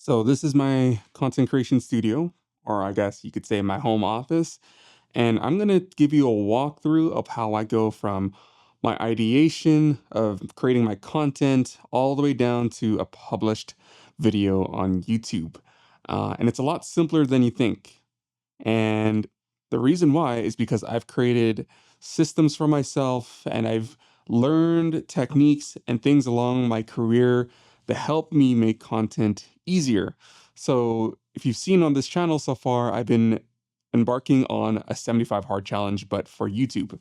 So this is my content creation studio, or I guess you could say my home office. And I'm going to give you a walkthrough of how I go from my ideation of creating my content all the way down to a published video on YouTube. And it's a lot simpler than you think. And the reason why is because I've created systems for myself and I've learned techniques and things along my career that help me make content easier. So, if you've seen on this channel so far, I've been embarking on a 75 hard challenge, but for YouTube.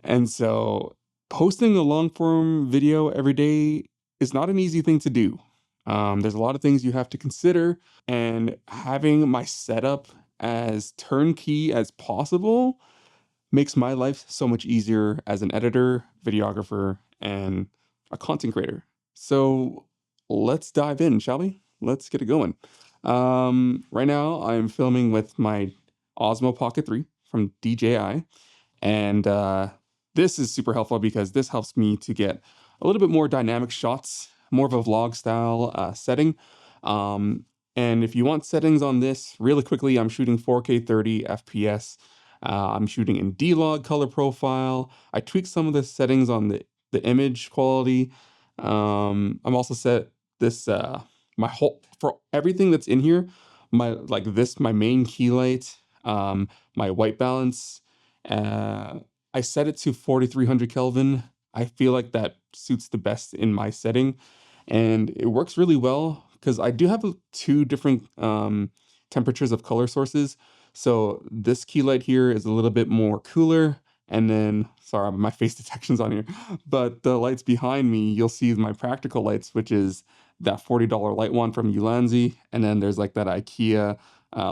And so, posting a long form video every day is not an easy thing to do. There's a lot of things you have to consider, and having my setup as turnkey as possible makes my life so much easier as an editor, videographer, and a content creator. So let's dive in, shall we? Let's get it going. Right now, I'm filming with my Osmo Pocket 3 from DJI, and this is super helpful because this helps me to get a little bit more dynamic shots, more of a vlog style setting. Um, and if you want settings on this, really quickly, I'm shooting 4K 30 FPS. I'm shooting in D-Log color profile. I tweaked some of the settings on the image quality. I'm also set this my whole for everything that's in here. My main key light, my white balance. I set it to 4300 Kelvin. I feel like that suits the best in my setting, and it works really well because I do have two different temperatures of color sources. So this key light here is a little bit more cooler, and then sorry, my face detection's on here, but the lights behind me, you'll see my practical lights, which is that $40 light one from Ulanzi, and then there's like that IKEA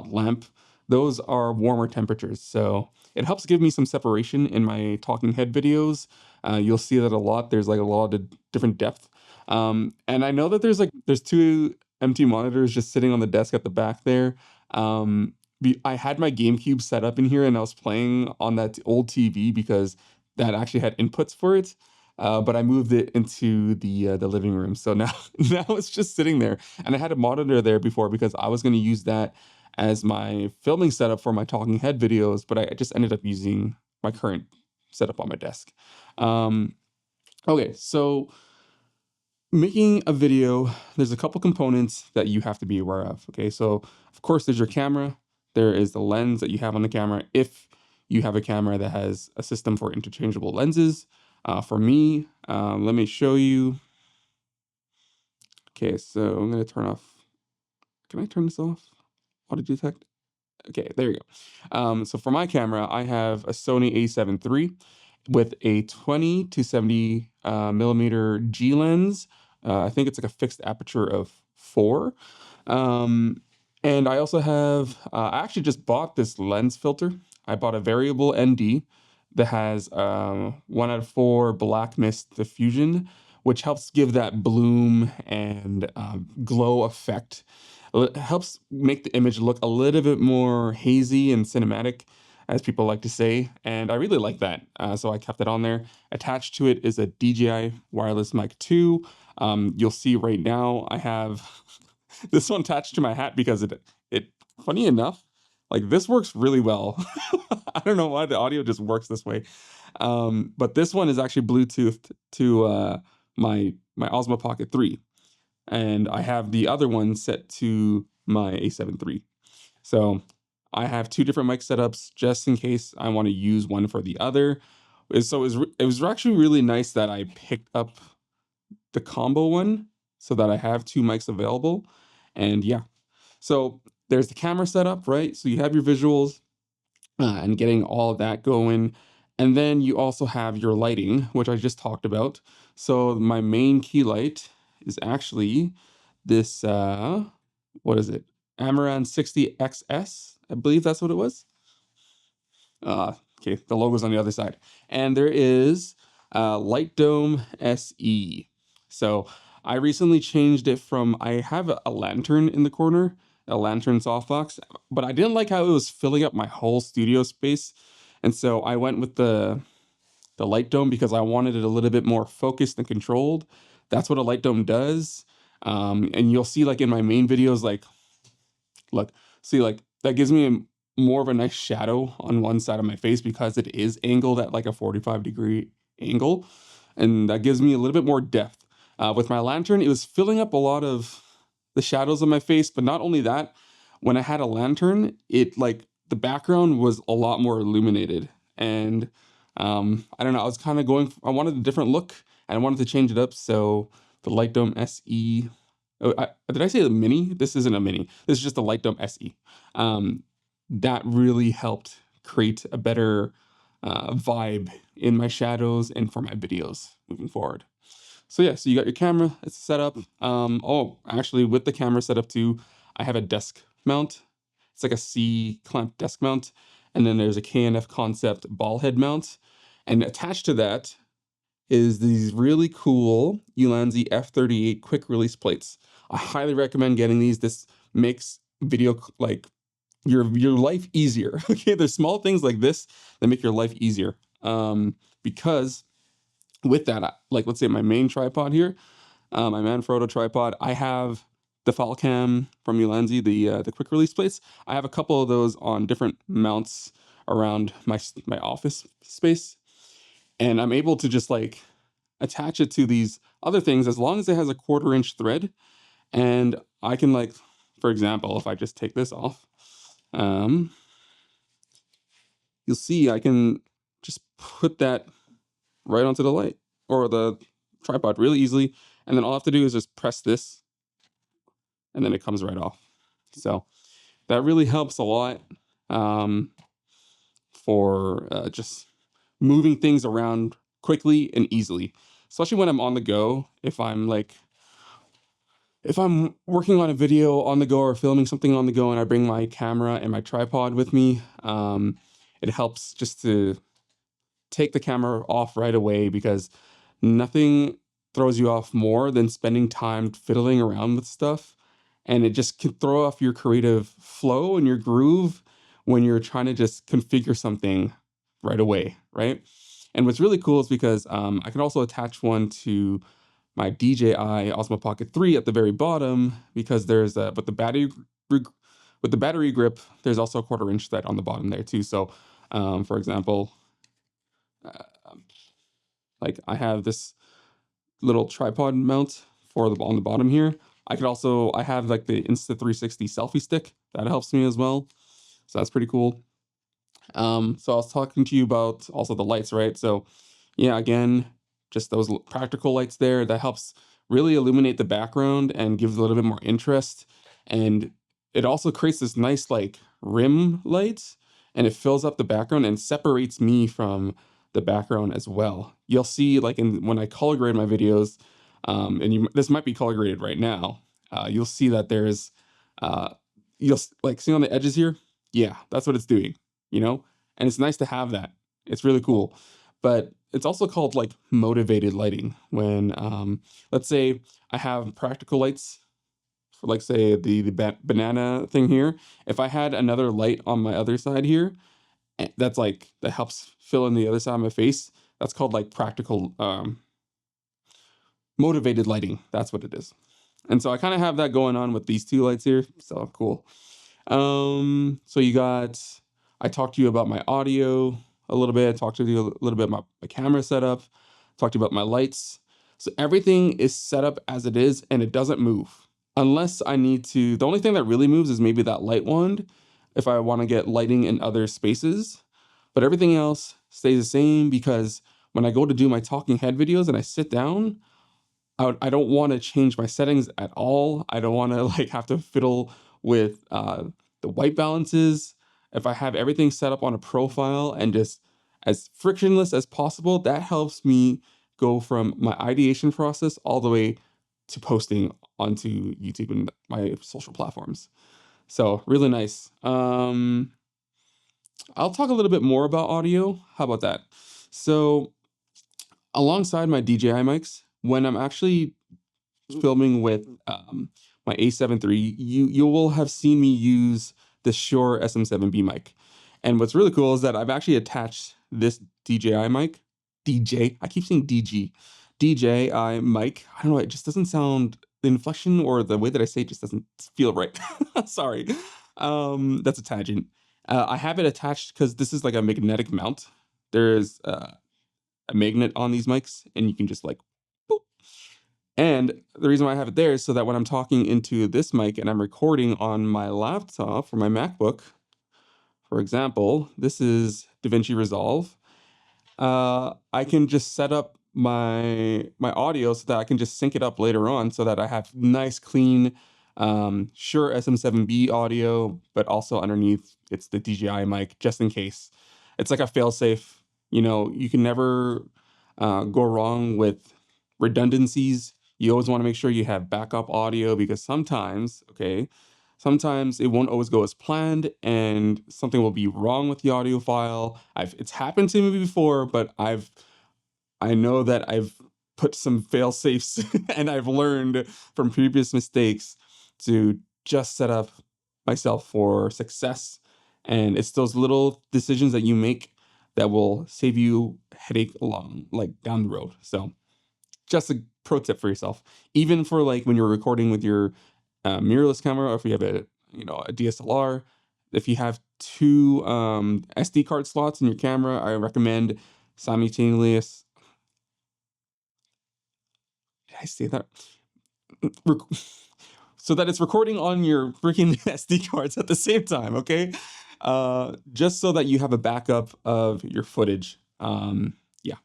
lamp. Those are warmer temperatures, so it helps give me some separation in my talking head videos. You'll see that a lot. There's like a lot of different depth. And I know that there's two empty monitors just sitting on the desk at the back there. I had my GameCube set up in here and I was playing on that old TV because that actually had inputs for it. But I moved it into the living room. So now now it's just sitting there. And I had a monitor there before because I was going to use that as my filming setup for my talking head videos, but I just ended up using my current setup on my desk. Um, okay, so making a video, there's a couple components that you have to be aware of. Okay, so of course, there's your camera, there is the lens that you have on the camera. If you have a camera that has a system for interchangeable lenses, for me, let me show you. Okay, so I'm going to turn off. Can I turn this off? Auto detect. Okay, there you go. So for my camera, I have a Sony a7 III with a 20 to 70 millimeter G lens. I think it's like a fixed aperture of 4. Um, and I also have, I actually just bought this lens filter. I bought a variable ND that has 1 out of 4 black mist diffusion, which helps give that bloom and glow effect. It helps make the image look a little bit more hazy and cinematic, as people like to say, and I really like that. So I kept it on there. Attached to it is a DJI wireless mic 2. You'll see right now I have this one attached to my hat because it funny enough, like this works really well. I don't know why the audio just works this way. But this one is actually Bluetoothed to my Osmo Pocket 3, and I have the other one set to my A7 III. So I have two different mic setups just in case I want to use one for the other. So it was actually really nice that I picked up the combo one so that I have two mics available. And yeah, so there's the camera setup, right? So you have your visuals and getting all of that going. And then you also have your lighting, which I just talked about. So my main key light is actually this, what is it? Amaran 60XS, I believe that's what it was. Okay, the logo's on the other side. And there is Light Dome SE. So I recently changed it from, I have a lantern in the corner, a lantern softbox, but I didn't like how it was filling up my whole studio space. And so I went with the light dome because I wanted it a little bit more focused and controlled. That's what a light dome does. And you'll see like in my main videos, like, look, see, like that gives me more of a nice shadow on one side of my face because it is angled at like a 45-degree angle. And that gives me a little bit more depth. With my lantern, it was filling up a lot of the shadows of my face, but not only that, when I had a lantern, it like the background was a lot more illuminated. And I don't know, I was kind of I wanted a different look and I wanted to change it up. So the Light Dome SE. Oh, did I say the mini? This isn't a mini. This is just the Light Dome SE. Um, that really helped create a better vibe in my shadows and for my videos moving forward. So yeah, so you got your camera, it's set up. Oh, actually with the camera set up too, I have a desk mount. It's like a C-clamp desk mount. And then there's a KNF Concept ball head mount. And attached to that is these really cool Ulanzi F38 quick release plates. I highly recommend getting these. This makes video like your life easier. Okay, there's small things like this that make your life easier. Because with that, like let's say my main tripod here, my Manfrotto tripod, I have the Falcam from Ulanzi, the quick release plates. I have a couple of those on different mounts around my office space, and I'm able to just like attach it to these other things as long as it has a 1/4 inch thread. And I can like, for example, if I just take this off, um, you'll see I can just put that right onto the light or the tripod really easily. And then all I have to do is just press this and then it comes right off. So that really helps a lot um, for just moving things around quickly and easily, especially when I'm on the go. If I'm working on a video on the go or filming something on the go and I bring my camera and my tripod with me, it helps just to take the camera off right away because nothing throws you off more than spending time fiddling around with stuff. And it just can throw off your creative flow and your groove when you're trying to just configure something right away, right? And what's really cool is because I can also attach one to my DJI Osmo Pocket 3 at the very bottom because there's with the battery grip, there's also a 1/4 inch thread on the bottom there too. So, for example, uh, like I have this little tripod mount for on the bottom here. I have like the Insta360 selfie stick that helps me as well. So that's pretty cool. So I was talking to you about also the lights, right? So yeah, again, just those practical lights there that helps really illuminate the background and gives a little bit more interest. And it also creates this nice like rim light and it fills up the background and separates me from the background as well. You'll see like when I color grade my videos, this might be color graded right now. You'll see that there's uh, like see on the edges here. Yeah, that's what it's doing, you know? And it's nice to have that. It's really cool. But it's also called like motivated lighting when let's say I have practical lights for like say the banana thing here. If I had another light on my other side here, that helps fill in the other side of my face. That's called like practical motivated lighting. That's what it is. And so I kind of have that going on with these two lights here. So cool. So I talked to you about my audio a little bit. I talked to you a little bit about my camera setup. Talked to you about my lights. So everything is set up as it is and it doesn't move. Unless I need to, the only thing that really moves is maybe that light wand if I want to get lighting in other spaces. But everything else stays the same because when I go to do my talking head videos and I sit down, I don't want to change my settings at all. I don't want to like have to fiddle with the white balances. If I have everything set up on a profile and just as frictionless as possible, that helps me go from my ideation process all the way to posting onto YouTube and my social platforms. So really nice. I'll talk a little bit more about audio. How about that? So alongside my DJI mics, when I'm actually filming with my A7 III, you will have seen me use the Shure SM7B mic. And what's really cool is that I've actually attached this DJI mic, I keep saying DJI mic. I don't know, it just doesn't sound the inflection or the way that I say it just doesn't feel right. Sorry. That's a tangent. I have it attached because this is like a magnetic mount. There's a magnet on these mics, and you can just like boop. And the reason why I have it there is so that when I'm talking into this mic and I'm recording on my laptop or my MacBook, for example, this is DaVinci Resolve. I can just set up my audio so that I can just sync it up later on so that I have nice, clean, Shure SM7B audio, but also underneath it's the DJI mic just in case. It's like a failsafe. You know, you can never go wrong with redundancies. You always want to make sure you have backup audio because sometimes, okay, sometimes it won't always go as planned and something will be wrong with the audio file. It's happened to me before, but I know that I've put some fail safes and I've learned from previous mistakes to just set up myself for success. And it's those little decisions that you make that will save you headache along like down the road. So just a pro tip for yourself, even for like when you're recording with your mirrorless camera, or if you have a DSLR. If you have two SD card slots in your camera, I recommend simultaneous. Did I say that? Rec- so that it's recording on your freaking SD cards at the same time, okay? Just so that you have a backup of your footage. Yeah.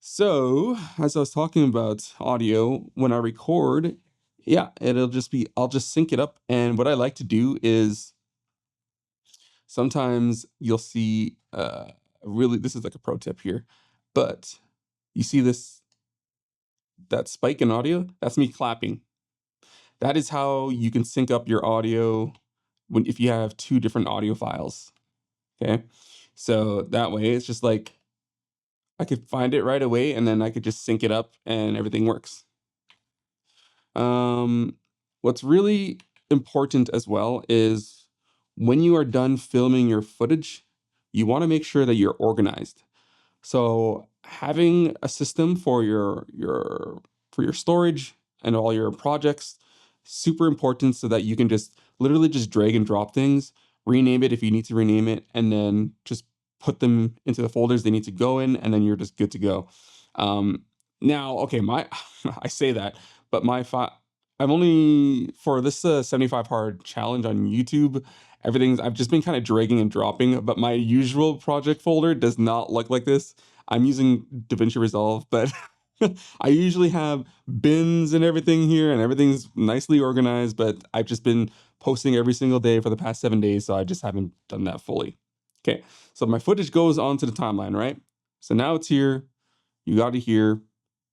So, as I was talking about audio, when I record, yeah, I'll just sync it up. And what I like to do is sometimes you'll see, really, this is like a pro tip here, but you see that spike in audio? That's me clapping. That is how you can sync up your audio if you have two different audio files. Okay. So that way it's just like I could find it right away and then I could just sync it up and everything works. Um, what's really important as well is when you are done filming your footage, you want to make sure that you're organized. So having a system for your storage and all your projects, super important so that you can just literally just drag and drop things, rename it if you need to rename it, and then just put them into the folders they need to go in, and then you're just good to go. Now, okay, my I say that, but I'm only for this 75 hard challenge on YouTube. I've just been kind of dragging and dropping, but my usual project folder does not look like this. I'm using DaVinci Resolve, but I usually have bins and everything here, and everything's nicely organized. But I've just been posting every single day for the past 7 days, so I just haven't done that fully. Okay, so my footage goes onto the timeline, right? So now it's here. You got it here.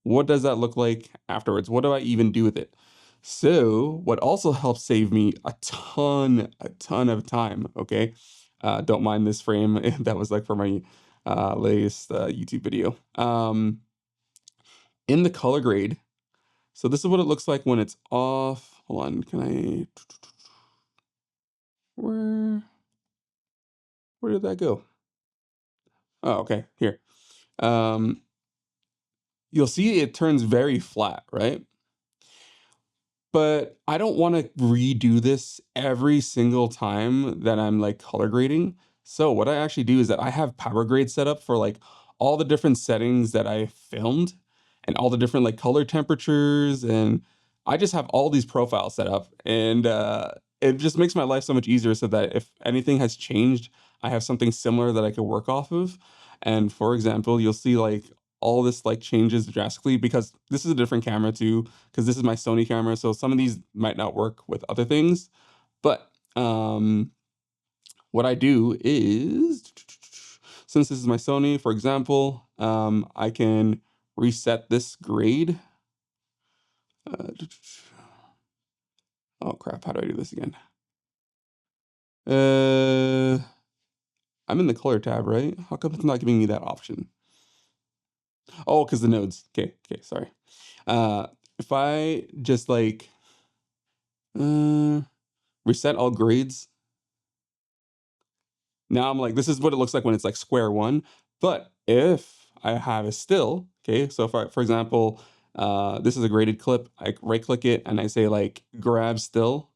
What does that look like afterwards? What do I even do with it? So, what also helps save me a ton of time, okay? Don't mind this frame. That was like for my latest YouTube video. In the color grade, so this is what it looks like when it's off. Hold on, where, where did that go? Oh, okay, here. Um, you'll see it turns very flat, right? But I don't wanna redo this every single time that I'm, like, color grading. So what I actually do is that I have power grade set up for, like, all the different settings that I filmed and all the different, like, color temperatures, and I just have all these profiles set up, and, it just makes my life so much easier so that if anything has changed, I have something similar that I could work off of. And for example, you'll see, like, all this, like, changes drastically because this is a different camera too, because this is my Sony camera, so some of these might not work with other things. But what I do is, since this is my Sony, for example, I can reset this grade. Uh, oh crap! How do I do this again? Uh, I'm in the color tab, right? How come it's not giving me that option? Oh, because the nodes. Okay, okay, sorry. If I just like uh, reset all grades. Now I'm like, this is what it looks like when it's like square one. But if I have a still, okay, so for example, This is a graded clip. I right click it and I say like grab still.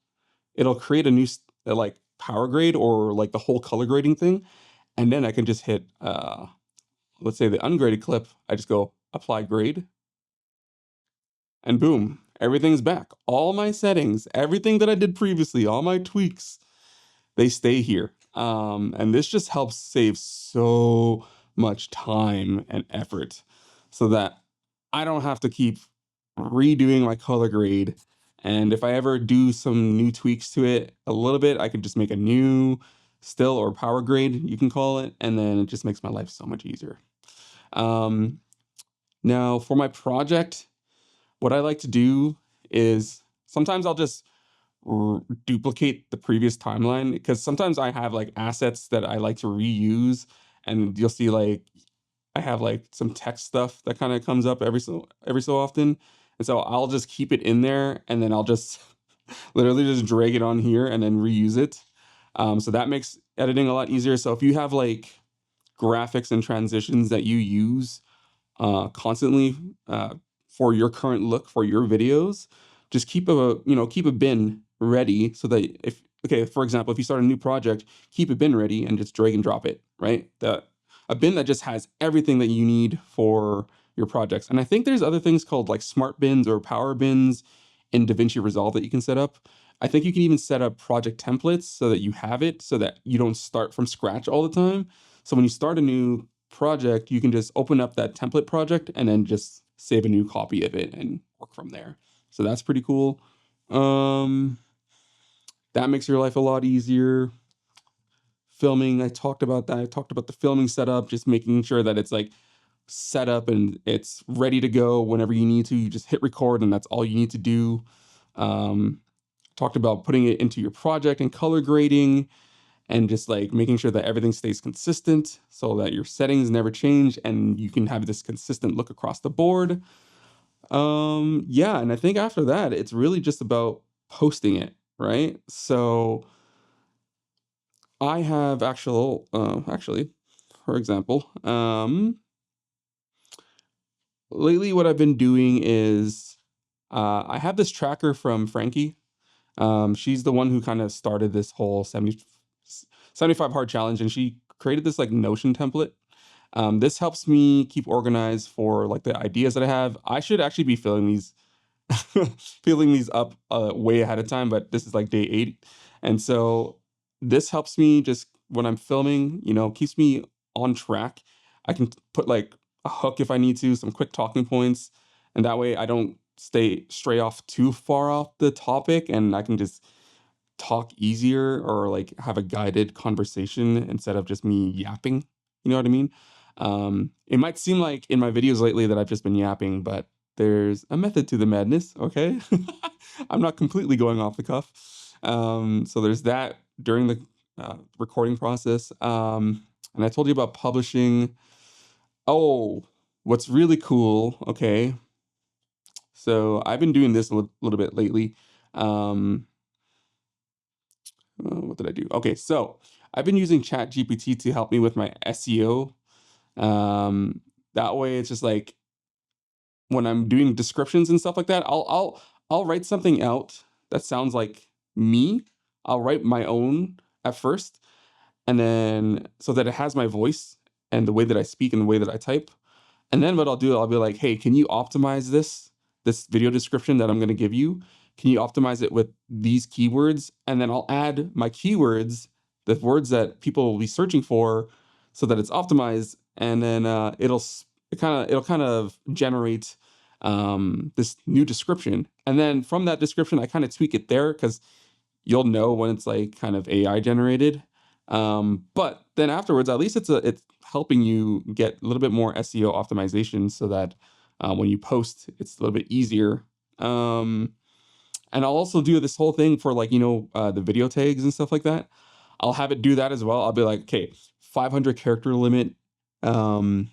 It'll create a new like power grade or like the whole color grading thing. And then I can just hit, let's say the ungraded clip. I just go apply grade and boom, everything's back. All my settings, everything that I did previously, all my tweaks, they stay here. And this just helps save so much time and effort so that I don't have to keep redoing my color grade. And if I ever do some new tweaks to it a little bit, I can just make a new still or power grade, you can call it. And then it just makes my life so much easier. Um, Now, for my project, what I like to do is sometimes I'll just duplicate the previous timeline because sometimes I have like assets that I like to reuse, and you'll see like I have like some text stuff that kind of comes up every so often, and so I'll just keep it in there, and then I'll just literally just drag it on here and then reuse it. So that makes editing a lot easier. So if you have like graphics and transitions that you use constantly for your current look for your videos, just keep a bin ready so that if okay, for example, if you start a new project, keep a bin ready and just drag and drop it, right? A bin that just has everything that you need for your projects. And I think there's other things called like smart bins or power bins in DaVinci Resolve that you can set up. I think you can even set up project templates so that you have it so that you don't start from scratch all the time. So when you start a new project, you can just open up that template project and then just save a new copy of it and work from there. So that's pretty cool. Um, that makes your life a lot easier. Filming, I talked about that. I talked about the filming setup, just making sure that it's like set up and it's ready to go whenever you need to. You just hit record and that's all you need to do. Um, Talked about putting it into your project and color grading and just like making sure that everything stays consistent so that your settings never change and you can have this consistent look across the board. Yeah, and I think after that, it's really just about posting it, right? So I have actually, for example, lately what I've been doing is I have this tracker from Frankie. She's the one who kind of started this whole 75 hard challenge, and she created this like Notion template. This helps me keep organized for like the ideas that I have. I should actually be filling these filling these up way ahead of time, but this is like day 8. And so this helps me just when I'm filming, keeps me on track. I can put like a hook if I need to, some quick talking points, and that way I don't stray off too far off the topic and I can just talk easier or like have a guided conversation instead of just me yapping. You know what I mean? It might seem like in my videos lately that I've just been yapping, but there's a method to the madness, okay? I'm not completely going off the cuff. So there's that during the recording process. And I told you about publishing. Oh, what's really cool, okay? So I've been doing this a little bit lately. Um, what did I do? Okay, so I've been using ChatGPT to help me with my SEO. That way, it's just like when I'm doing descriptions and stuff like that, I'll write something out that sounds like me. I'll write my own at first, and then so that it has my voice and the way that I speak and the way that I type. And then what I'll do, I'll be like, hey, can you optimize this video description that I'm going to give you? Can you optimize it with these keywords? And then I'll add my keywords, the words that people will be searching for, so that it's optimized. And then it'll kind of generate this new description. And then from that description, I kind of tweak it there because you'll know when it's like kind of AI generated. But then afterwards, at least it's helping you get a little bit more SEO optimization so that when you post, it's a little bit easier. Um, and I'll also do this whole thing for like, the video tags and stuff like that. I'll have it do that as well. I'll be like, okay, 500 character limit. Um,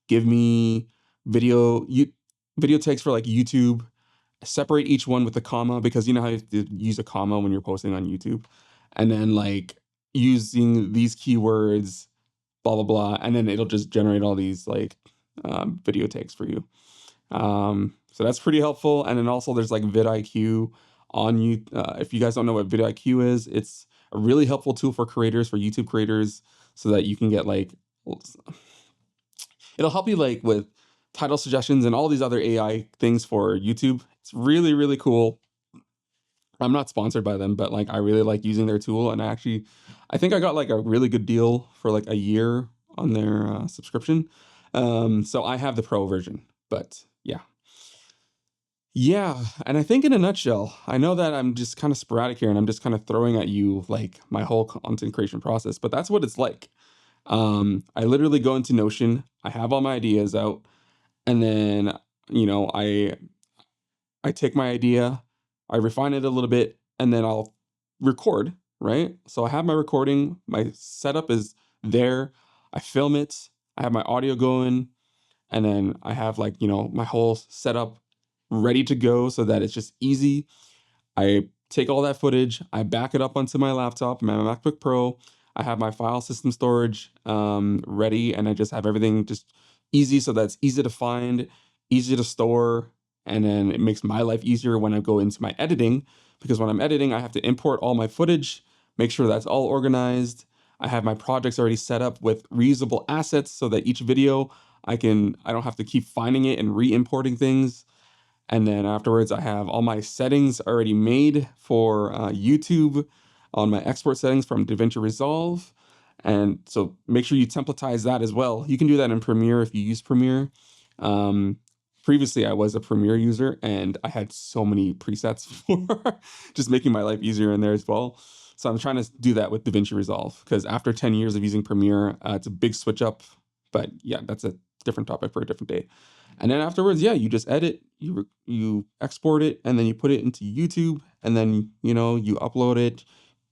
Give me video you video tags for like YouTube. Separate each one with a comma because you know how you have to use a comma when you're posting on YouTube. And then like using these keywords, blah blah blah, and then it'll just generate all these like video tags for you. So that's pretty helpful. And then also there's like vidIQ on you. If you guys don't know what vidIQ is, it's a really helpful tool for creators, for YouTube creators, so that you can get like, it'll help you like with title suggestions and all these other AI things for YouTube. It's really, really cool. I'm not sponsored by them, but like I really like using their tool. And I think I got like a really good deal for like a year on their subscription. So I have the pro version, but yeah. Yeah, and I think in a nutshell, I know that I'm just kind of sporadic here and I'm just kind of throwing at you like my whole content creation process, but that's what it's like. I literally go into Notion, I have all my ideas out, and then, you know, I take my idea, I refine it a little bit, and then I'll record, right? So I have my recording, my setup is there, I film it, I have my audio going, and then I have like, my whole setup ready to go so that it's just easy. I take all that footage, I back it up onto my laptop, my MacBook Pro. I have my file system storage ready, and I just have everything just easy so that's easy to find, easy to store, and then it makes my life easier when I go into my editing because when I'm editing, I have to import all my footage, make sure that's all organized. I have my projects already set up with reusable assets so that each video I don't have to keep finding it and re-importing things. And then afterwards, I have all my settings already made for YouTube on my export settings from DaVinci Resolve. And so make sure you templatize that as well. You can do that in Premiere if you use Premiere. Um, Previously, I was a Premiere user and I had so many presets for just making my life easier in there as well. So I'm trying to do that with DaVinci Resolve because after 10 years of using Premiere, it's a big switch up. But yeah, that's a different topic for a different day. And then afterwards, yeah, you just edit, you export it, and then you put it into YouTube, and then you upload it,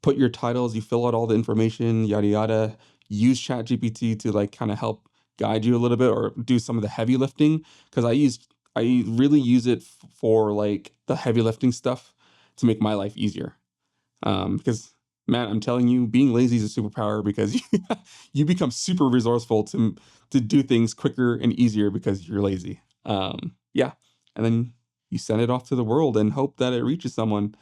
put your titles, you fill out all the information, yada yada. Use ChatGPT to like kind of help guide you a little bit or do some of the heavy lifting because I really use it for like the heavy lifting stuff to make my life easier. Because man, I'm telling you, being lazy is a superpower because you become super resourceful to do things quicker and easier because you're lazy. Yeah, and then you send it off to the world and hope that it reaches someone.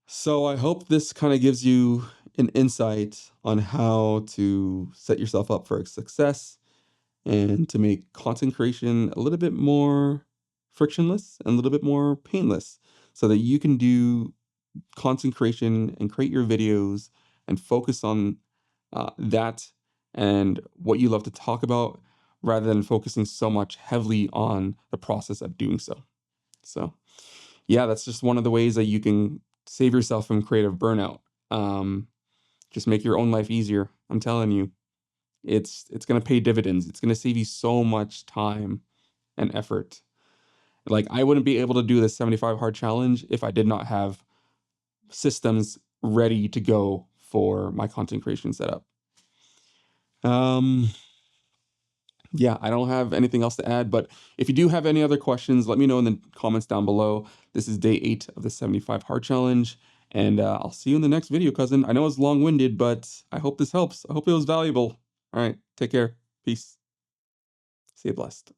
So I hope this kind of gives you an insight on how to set yourself up for success and to make content creation a little bit more frictionless and a little bit more painless so that you can do content creation and create your videos and focus on that and what you love to talk about rather than focusing so much heavily on the process of doing so. So, yeah, that's just one of the ways that you can save yourself from creative burnout. Um, just make your own life easier. I'm telling you, it's going to pay dividends. It's going to save you so much time and effort. Like I wouldn't be able to do this 75 hard challenge if I did not have systems ready to go for my content creation setup. Um, yeah, I don't have anything else to add, but if you do have any other questions, let me know in the comments down below. This is day 8 of the 75 hard challenge, and I'll see you in the next video, cousin. I know it's long-winded, but I hope this helps. I hope it was valuable. All right, take care. Peace. Stay blessed.